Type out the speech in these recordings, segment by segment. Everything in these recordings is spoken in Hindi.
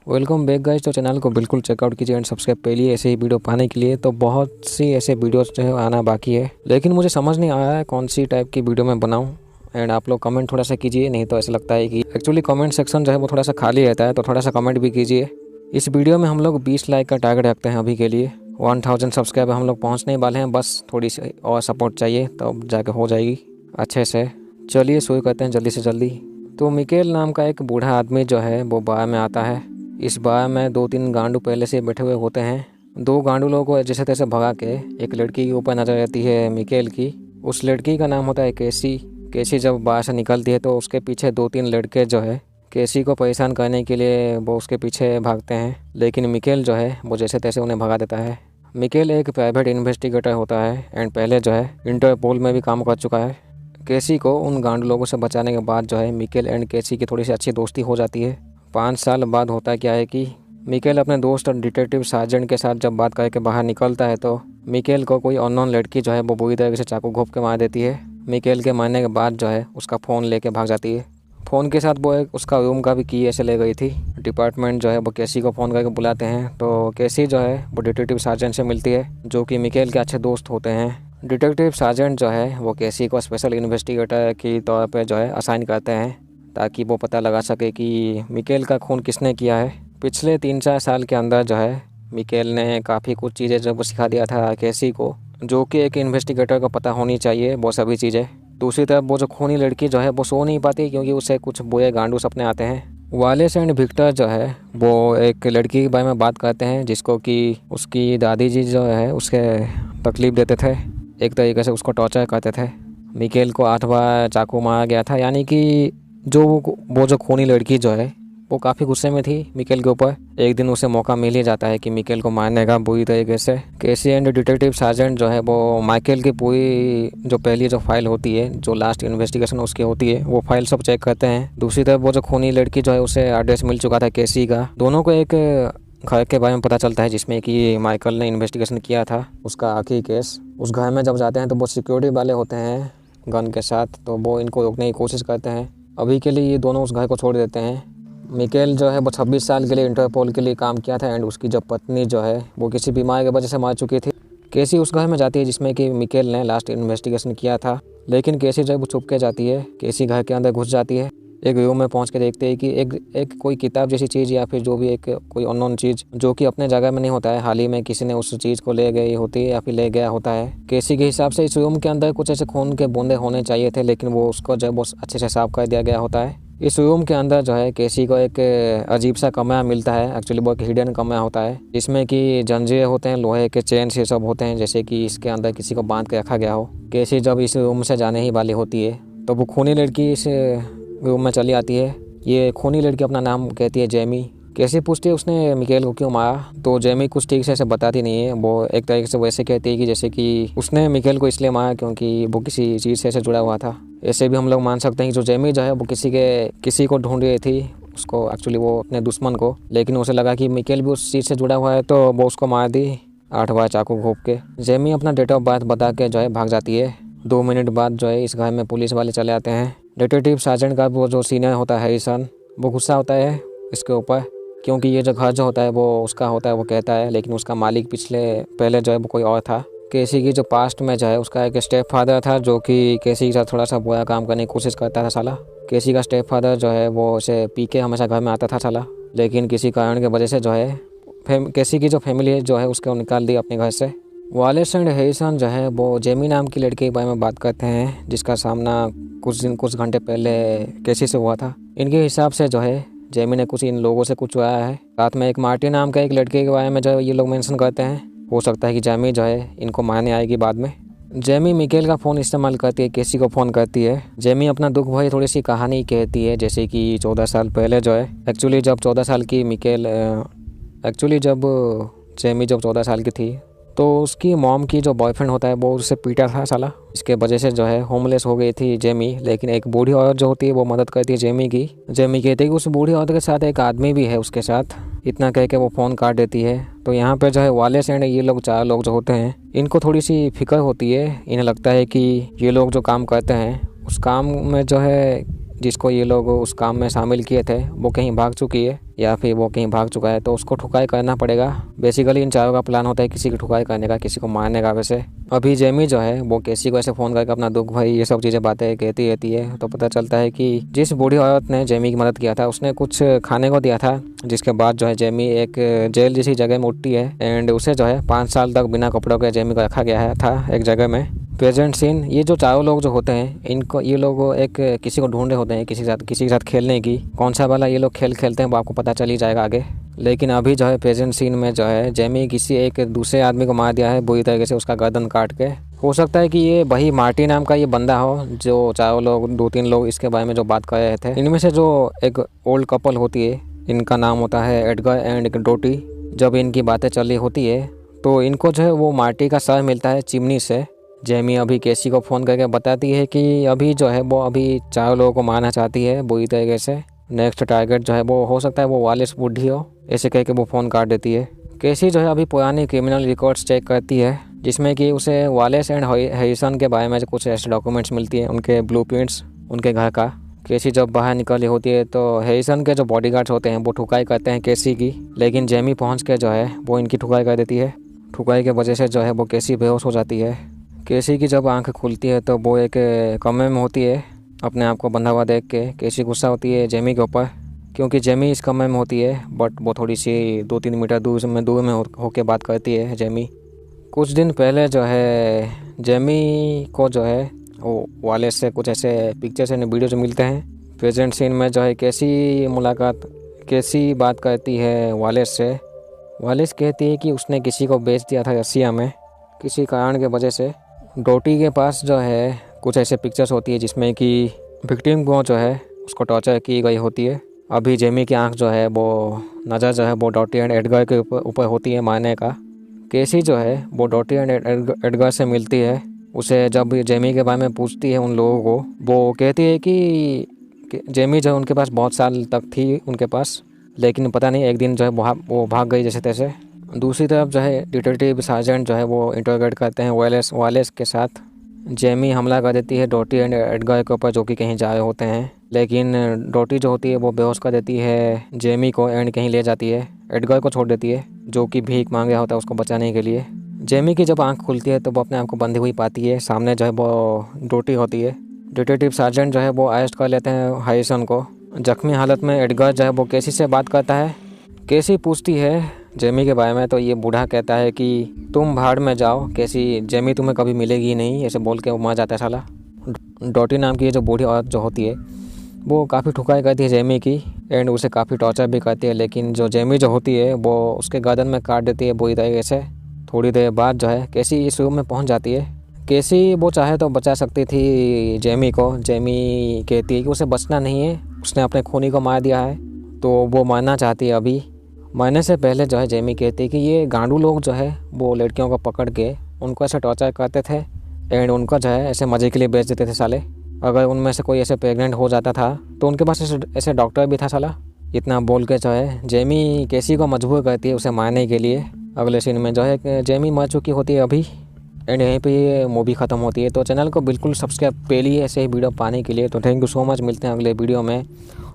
Welcome back guys. तो चैनल को बिल्कुल चेकआउट कीजिए एंड सब्सक्राइब पहले ऐसे ही वीडियो पाने के लिए। तो बहुत सी ऐसे वीडियोस जो है आना बाकी है, लेकिन मुझे समझ नहीं आ रहा है कौन सी टाइप की वीडियो मैं बनाऊं। एंड आप लोग कमेंट थोड़ा सा कीजिए, नहीं तो ऐसा लगता है कि एक्चुअली कमेंट सेक्शन जो है वो थोड़ा सा खाली रहता है, तो थोड़ा सा कमेंट भी कीजिए। इस वीडियो में हम लोग 20 लाइक का टारगेट रखते हैं अभी के लिए। 1000 सब्सक्राइबर हम लोग पहुँचने वाले हैं, बस थोड़ी सी और सपोर्ट चाहिए तो जाके हो जाएगी अच्छे से। चलिए शुरू करते हैं जल्दी से जल्दी। तो मिकेल नाम का एक बूढ़ा आदमी जो है वो बार में आता है। इस बार में 2-3 गांडू पहले से बैठे हुए होते हैं। 2 गांडू लोगों को जैसे तैसे भगा के एक लड़की के ऊपर नजर आती है मिकेल की। उस लड़की का नाम होता है केसी। केसी जब बाहर से निकलती है तो उसके पीछे 2-3 लड़के जो है केसी को परेशान करने के लिए वो उसके पीछे भागते हैं, लेकिन मिकेल जो है वो जैसे तैसे उन्हें भगा देता है। मिकेल एक प्राइवेट इन्वेस्टिगेटर होता है एंड पहले जो है इंटरपोल में भी काम कर चुका है। केसी को उन गांडू लोगों से बचाने के बाद जो है मिकेल एंड केसी की थोड़ी सी अच्छी दोस्ती हो जाती है। 5 साल बाद होता क्या है कि मिकेल अपने दोस्त और डिटेक्टिव सार्जेंट के साथ जब बात करके बाहर निकलता है तो मिकेल को कोई अननोन लड़की जो है वो बुरी तरीके से चाकू घोंप के मार देती है। मिकेल के मारने के बाद जो है उसका फ़ोन लेके भाग जाती है। फ़ोन के साथ वो एक उसका रूम का भी की ऐसे ले गई थी। डिपार्टमेंट जो है वो केसी को फ़ोन करके बुलाते हैं, तो केसी जो है वो डिटेक्टिव सार्जेंट से मिलती है जो कि मिकेल के अच्छे दोस्त होते हैं। डिटेक्टिव सार्जेंट जो है वो केसी को स्पेशल इन्वेस्टिगेटर के तौर पे जो है असाइन करते हैं ताकि वो पता लगा सके कि मिकेल का खून किसने किया है। पिछले 3-4 साल के अंदर जो है मिकेल ने काफ़ी कुछ चीज़ें जो वो सिखा दिया था केसी को, जो कि एक इन्वेस्टिगेटर को पता होनी चाहिए वो सभी चीज़ें। दूसरी तरफ वो जो खूनी लड़की जो है वो सो नहीं पाती क्योंकि उसे कुछ बुरे गांडू सपने आते हैं। वालेस एंड विक्टर जो है वो एक लड़की के बारे में बात करते हैं जिसको कि उसकी दादी जी जो है उसके तकलीफ़ देते थे, एक तरीके से उसको टॉर्चर करते थे। मिकेल को 8 बार चाकू मारा गया था, यानी कि वो जो खूनी लड़की जो है वो काफ़ी गुस्से में थी मिकेल के ऊपर। एक दिन उसे मौका मिल ही जाता है कि मिकेल को मारने का बुरी तरीके से। केसी एंड डिटेक्टिव सार्जेंट जो है वो माइकल की पूरी जो पहली जो फाइल होती है, जो लास्ट इन्वेस्टिगेशन उसकी होती है, वो फाइल सब चेक करते हैं। दूसरी तरफ वो जो खूनी लड़की जो है उसे एड्रेस मिल चुका था केसी का। दोनों को एक घर के बारे में पता चलता है जिसमें कि माइकल ने इन्वेस्टिगेशन किया था उसका आखिरी केस। उस घर में जब जाते हैं तो वो सिक्योरिटी वाले होते हैं गन के साथ, तो वो इनको रोकने की कोशिश करते हैं। अभी के लिए ये दोनों उस घर को छोड़ देते हैं। मिकेल जो है वो 26 साल के लिए इंटरपोल के लिए काम किया था एंड उसकी जो पत्नी जो है वो किसी बीमारी की वजह से मार चुकी थी। केसी उस घर में जाती है जिसमें कि मिकेल ने लास्ट इन्वेस्टिगेशन किया था, लेकिन केसी जो है वो छुप के जाती है। केसी घर के अंदर घुस जाती है। एक रूम में पहुंच के देखते हैं कि एक कोई किताब जैसी चीज़ या फिर जो भी एक कोई अननोन चीज़ जो कि अपने जगह में नहीं होता है, हाल ही में किसी ने उस चीज़ को ले गई होती है या फिर ले गया होता है। केसी के हिसाब से इस रूम के अंदर कुछ ऐसे खून के बूंदे होने चाहिए थे, लेकिन वो उसको जो है वो अच्छे से साफ कर दिया गया होता है। इस रूम के अंदर जो है केसी को एक अजीब सा कमरा मिलता है। एक्चुअली वो एक हिडन कमरा होता है जिसमें कि जंजीरें होते हैं, लोहे के चेन से सब होते हैं, जैसे कि इसके अंदर किसी को बांध के रखा गया हो। केसी जब इस रूम से जाने ही वाली होती है तो वो खूनी लड़की इस रूम में चली आती है। ये खूनी लड़की अपना नाम कहती है जेमी। केसी पूछती है उसने मिकेल को क्यों मारा, तो जेमी कुछ ठीक से बताती नहीं है। वो एक तरीके से वैसे कहती है कि जैसे कि उसने मिकेल को इसलिए मारा क्योंकि वो किसी चीज़ से जुड़ा हुआ था। ऐसे भी हम लोग मान सकते हैं कि जो जेमी जो है वो किसी को ढूंढ रही थी, उसको एक्चुअली वो अपने दुश्मन को, लेकिन उसे लगा कि मिकेल भी उस चीज़ से जुड़ा हुआ है तो वो उसको मार दी 8 बार चाकू घोंप के। जेमी अपना डेट ऑफ बर्थ बता के जो है भाग जाती है। 2 मिनट बाद जो है इस घर में पुलिस वाले चले आते हैं। डिटेक्टिव सार्जेंट का वो जो सीनियर होता है हैरिसन, वो गुस्सा होता है इसके ऊपर क्योंकि ये जो घर जो होता है वो उसका होता है वो कहता है, लेकिन उसका मालिक पहले जो है वो कोई और था। केसी की जो पास्ट में जो है उसका एक स्टेप फादर था जो कि केसी के साथ थोड़ा सा बुरा काम करने की कोशिश करता था साला। केसी का स्टेप फादर जो है वो उसे पी के हमेशा घर में आता था साला, लेकिन किसी कारण की वजह से जो है केसी की जो फैमिली है जो है उसको निकाल दी अपने घर से। वालेस एंड हैरिसन जो है वो जेमी नाम की लड़की के बारे में बात करते हैं जिसका सामना कुछ घंटे पहले केसी से हुआ था। इनके हिसाब से जो है जेमी ने कुछ इन लोगों से कुछ आया है। साथ में एक मार्टी नाम का एक लड़के के बारे में जो ये लोग मेंशन करते हैं। हो सकता है कि जेमी जो है इनको मारने आएगी बाद में। जेमी मिकेल का फ़ोन इस्तेमाल करती है, केसी को फ़ोन करती है। जेमी अपना दुख भरी थोड़ी सी कहानी कहती है, जैसे कि 14 साल पहले जो है एक्चुअली जब 14 साल की जेमी जब 14 साल की थी तो उसकी मॉम की जो बॉयफ्रेंड होता है वो उससे पीटा था साला। इसके वजह से जो है होमलेस हो गई थी जेमी, लेकिन एक बूढ़ी औरत जो होती है वो मदद करती है जेमी की। जेमी कहती है कि उस बूढ़ी औरत के साथ एक आदमी भी है उसके साथ। इतना कह के वो फ़ोन काट देती है। तो यहाँ पे जो है वालेस एंड ये लोग 4 लोग जो होते हैं इनको थोड़ी सी फिक्र होती है। इन्हें लगता है कि ये लोग जो काम करते हैं उस काम में जो है जिसको ये लोग उस काम में शामिल किए थे वो कहीं भाग चुकी है या फिर वो कहीं भाग चुका है, तो उसको ठुकाई करना पड़ेगा। बेसिकली इन चारों का प्लान होता है किसी की ठुकाई करने का, किसी को मारने का। वैसे अभी जेमी जो है वो केसी को ऐसे फ़ोन करके अपना दुख भाई ये सब चीज़ें बातें कहती रहती है। तो पता चलता है कि जिस बूढ़ी औरत ने जेमी की मदद किया था उसने कुछ खाने को दिया था, जिसके बाद जो है जेमी एक जेल जैसी जगह में उठती है एंड उसे जो है 5 साल तक बिना कपड़ों के जेमी को रखा गया था एक जगह में। प्रेजेंट सीन, ये जो चारों लोग जो होते हैं इनको ये लोग एक किसी को ढूंढ रहे होते हैं किसी के साथ खेलने की। कौन सा वाला ये लोग खेल खेलते हैं वो आपको पता चल ही जाएगा आगे। लेकिन अभी जो है प्रेजेंट सीन में जो है जेमी किसी एक दूसरे आदमी को मार दिया है बुरी तरीके से, उसका गर्दन काट के। हो सकता है कि ये वही मार्टी नाम का ये बंदा हो जो चारों लोग 2-3 लोग इसके बारे में जो बात कर रहे थे। इनमें से जो एक ओल्ड कपल होती है, इनका नाम होता है एडगर एंड डोटी। जब इनकी बातें चल रही होती है तो इनको जो है वो मार्टी का सर मिलता है चिमनी से। जेमी अभी केसी को फ़ोन करके बताती है कि अभी जो है वो अभी 4 लोगों को मारना चाहती है बुरी तरीके से। नेक्स्ट टारगेट जो है वो हो सकता है वो वालिस बुढ़ी हो, ऐसे कह के वो फ़ोन काट देती है। केसी जो है अभी पुरानी क्रिमिनल रिकॉर्ड्स चेक करती है जिसमें कि उसे वालिस एंड हैरिसन के बारे में कुछ ऐसे डॉक्यूमेंट्स मिलती हैं, उनके ब्लूप्रिंट्स उनके घर का। केसी जब बाहर निकली होती है तो हैरिसन के जो बॉडीगार्ड्स होते हैं वो ठुकाई करते हैं केसी की, लेकिन जेमी पहुँच के जो है वो इनकी ठुकाई कर देती है। ठुकाई के वजह से जो है वो केसी बेहोश हो जाती है। केसी की जब आंख खुलती है तो वो एक कमरे में होती है अपने आप को बंधा हुआ देख के। केसी गुस्सा होती है जेमी के ऊपर क्योंकि जेमी इस कमरे में होती है, बट वो थोड़ी सी 2-3 मीटर दूर में होके बात करती है जेमी। कुछ दिन पहले जो है जेमी को जो है वो वाले से कुछ ऐसे पिक्चर्स एंड वीडियोज मिलते हैं। प्रेजेंट सीन में जो है केसी बात करती है वालेस से। वालेस कहती है कि उसने किसी को बेच दिया था रसिया में किसी कारण के वजह से। डोटी के पास जो है कुछ ऐसे पिक्चर्स होती है जिसमें कि विक्टिम को जो है उसको टॉर्चर की गई होती है। अभी जेमी की आंख जो है वो नज़र जो है वो डोटी एंड एडगर के ऊपर होती है मारने का। केसी जो है वो डोटी एंड एडगर से मिलती है। उसे जब जेमी के बारे में पूछती है उन लोगों को, वो कहती है कि जेमी जो है उनके पास बहुत साल तक थी उनके पास, लेकिन पता नहीं एक दिन जो है वो भाग गई जैसे तैसे। दूसरी तरफ जो है डिटेक्टिव सार्जेंट जो है वो इंटरोगेट करते हैं वालेस के साथ। जेमी हमला कर देती है डोटी एंड एडगर के ऊपर जो कि कहीं जा रहे होते हैं, लेकिन डोटी जो होती है वो बेहोश कर देती है जेमी को एंड कहीं ले जाती है। एडगर को छोड़ देती है जो कि भीख मांग रहा होता है उसको बचाने के लिए। जेमी की जब आंख खुलती है तो वो अपने आप को बंधी हुई पाती है। सामने जो है वो डोटी होती है। डिटेक्टिव सार्जेंट जो है वो अरेस्ट कर लेते हैं हैरिसन को। जख्मी हालत में एडगर जो है वो केसी से बात करता है। केसी पूछती है जेमी के बारे में तो ये बूढ़ा कहता है कि तुम भाड़ में जाओ केसी, जेमी तुम्हें कभी मिलेगी नहीं, ऐसे बोल के वो मर जाता है साला। डोटी नाम की ये जो बूढ़ी औरत जो होती है वो काफ़ी ठुकाई करती है जेमी की एंड उसे काफ़ी टॉर्चर भी करती है, लेकिन जो जेमी जो होती है वो उसके गर्दन में काट देती है बुरी तरीके से। थोड़ी देर बाद जो है केसी इस रूम में पहुंच जाती है। केसी वो चाहे तो बचा सकती थी जेमी को। जेमी कहती है कि उसे बचना नहीं है, उसने अपने खूनी को मार दिया है तो वो मरना चाहती है। अभी मरने से पहले जो है जेमी कहती है कि ये गांडू लोग जो है वो लड़कियों को पकड़ के उनको ऐसे टॉर्चर करते थे एंड उनको जो है ऐसे मज़े के लिए बेच देते थे साले। अगर उनमें से कोई ऐसे प्रेग्नेंट हो जाता था तो उनके पास ऐसे डॉक्टर भी था साला। इतना बोल के जो है जेमी केसी को मजबूर करती है उसे मारने के लिए। अगले सीन में जो है जेमी मर चुकी होती है अभी एंड यहीं पे ये मूवी ख़त्म होती है। तो चैनल को बिल्कुल सब्सक्राइब पहले ऐसे ही वीडियो पाने के लिए। तो थैंक यू सो मच, मिलते हैं अगले वीडियो में।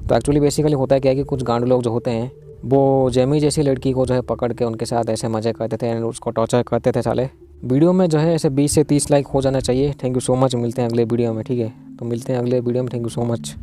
तो एक्चुअली बेसिकली होता है क्या है कि कुछ गांडू लोग जो होते हैं वो जेमी जैसी लड़की को जो है पकड़ के उनके साथ ऐसे मज़े करते थे एंड उसको टॉर्चर करते थे साले। वीडियो में जो है ऐसे 20 से 30 लाइक हो जाना चाहिए। थैंक यू सो मच, मिलते हैं अगले वीडियो में, ठीक है। तो मिलते हैं अगले वीडियो में, थैंक यू सो मच।